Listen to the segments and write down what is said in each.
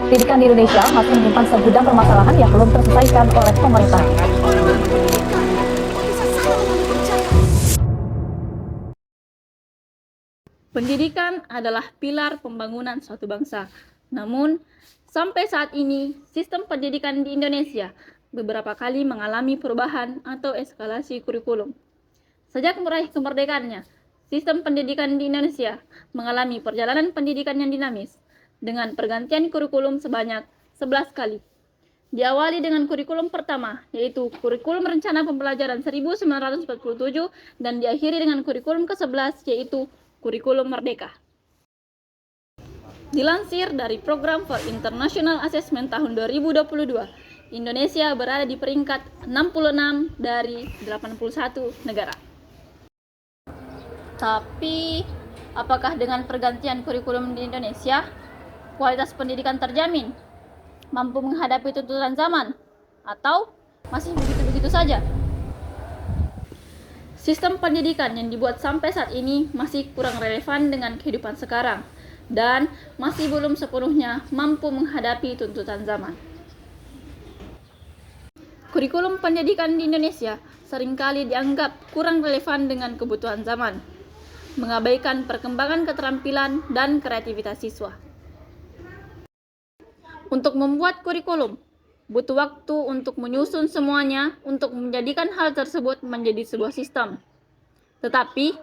Pendidikan di Indonesia masih menyimpan segudang permasalahan yang belum terselesaikan oleh pemerintah. Pendidikan adalah pilar pembangunan suatu bangsa. Namun, sampai saat ini, sistem pendidikan di Indonesia beberapa kali mengalami perubahan atau eskalasi kurikulum. Sejak meraih kemerdekaannya, sistem pendidikan di Indonesia mengalami perjalanan pendidikan yang dinamis dengan pergantian kurikulum sebanyak 11 kali. Diawali dengan kurikulum pertama, yaitu kurikulum rencana pembelajaran 1947 dan diakhiri dengan kurikulum ke-11, yaitu kurikulum merdeka. Dilansir dari Program for International Assessment tahun 2022, Indonesia berada di peringkat 66 dari 81 negara. Tapi, apakah dengan pergantian kurikulum di Indonesia, kualitas pendidikan terjamin? Mampu menghadapi tuntutan zaman? Atau masih begitu-begitu saja? Sistem pendidikan yang dibuat sampai saat ini masih kurang relevan dengan kehidupan sekarang dan masih belum sepenuhnya mampu menghadapi tuntutan zaman. Kurikulum pendidikan di Indonesia seringkali dianggap kurang relevan dengan kebutuhan zaman, mengabaikan perkembangan keterampilan dan kreativitas siswa. Untuk membuat kurikulum, butuh waktu untuk menyusun semuanya untuk menjadikan hal tersebut menjadi sebuah sistem. Tetapi,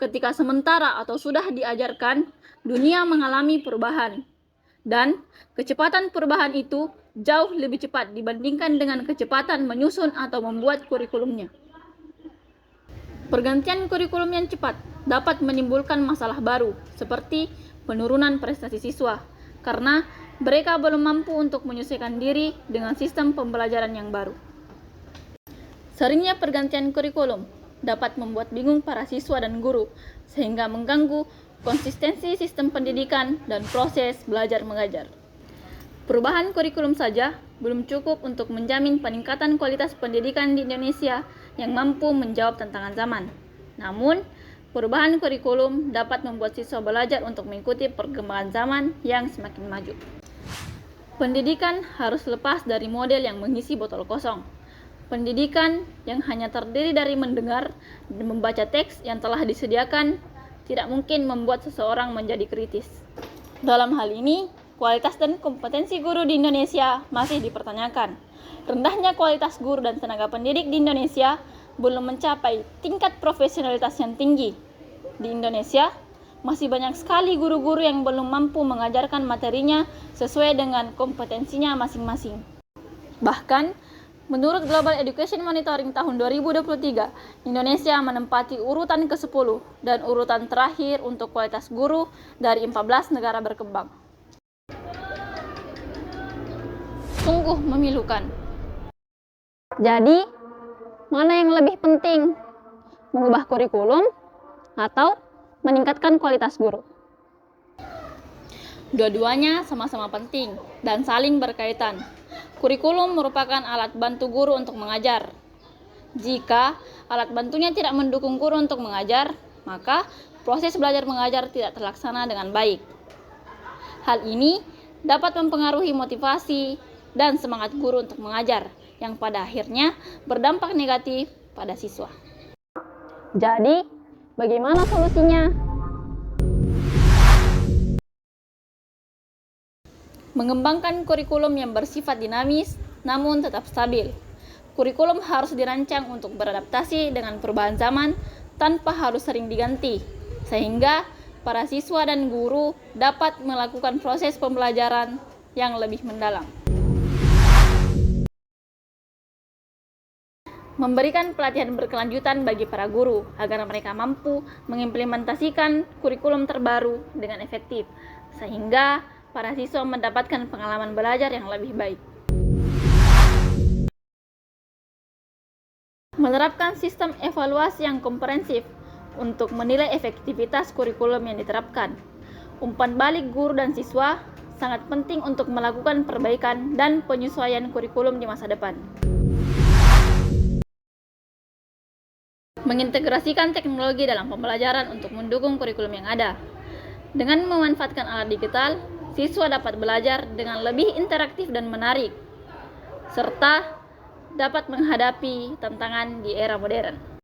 ketika sementara atau sudah diajarkan, dunia mengalami perubahan. Dan kecepatan perubahan itu jauh lebih cepat dibandingkan dengan kecepatan menyusun atau membuat kurikulumnya. Pergantian kurikulum yang cepat dapat menimbulkan masalah baru, seperti penurunan prestasi siswa, karena mereka belum mampu untuk menyesuaikan diri dengan sistem pembelajaran yang baru. Seringnya pergantian kurikulum dapat membuat bingung para siswa dan guru, sehingga mengganggu konsistensi sistem pendidikan dan proses belajar mengajar. Perubahan kurikulum saja belum cukup untuk menjamin peningkatan kualitas pendidikan di Indonesia yang mampu menjawab tantangan zaman. Namun, perubahan kurikulum dapat membuat siswa belajar untuk mengikuti perkembangan zaman yang semakin maju. Pendidikan harus lepas dari model yang mengisi botol kosong. Pendidikan yang hanya terdiri dari mendengar dan membaca teks yang telah disediakan tidak mungkin membuat seseorang menjadi kritis. Dalam hal ini, kualitas dan kompetensi guru di Indonesia masih dipertanyakan. Rendahnya kualitas guru dan tenaga pendidik di Indonesia belum mencapai tingkat profesionalitas yang tinggi. Di Indonesia, masih banyak sekali guru-guru yang belum mampu mengajarkan materinya sesuai dengan kompetensinya masing-masing. Bahkan, menurut Global Education Monitoring tahun 2023, Indonesia menempati urutan ke-10 dan urutan terakhir untuk kualitas guru dari 14 negara berkembang. Sungguh memilukan. Jadi, mana yang lebih penting? Mengubah kurikulum atau meningkatkan kualitas guru? Dua-duanya sama-sama penting dan saling berkaitan. Kurikulum merupakan alat bantu guru untuk mengajar. Jika alat bantunya tidak mendukung guru untuk mengajar, maka proses belajar mengajar tidak terlaksana dengan baik. Hal ini dapat mempengaruhi motivasi dan semangat guru untuk mengajar, yang pada akhirnya berdampak negatif pada siswa. Jadi, bagaimana solusinya? Mengembangkan kurikulum yang bersifat dinamis namun tetap stabil. Kurikulum harus dirancang untuk beradaptasi dengan perubahan zaman tanpa harus sering diganti, sehingga para siswa dan guru dapat melakukan proses pembelajaran yang lebih mendalam. Memberikan pelatihan berkelanjutan bagi para guru agar mereka mampu mengimplementasikan kurikulum terbaru dengan efektif, sehingga para siswa mendapatkan pengalaman belajar yang lebih baik. Menerapkan sistem evaluasi yang komprehensif untuk menilai efektivitas kurikulum yang diterapkan. Umpan balik guru dan siswa sangat penting untuk melakukan perbaikan dan penyesuaian kurikulum di masa depan. Mengintegrasikan teknologi dalam pembelajaran untuk mendukung kurikulum yang ada. Dengan memanfaatkan alat digital, siswa dapat belajar dengan lebih interaktif dan menarik, serta dapat menghadapi tantangan di era modern.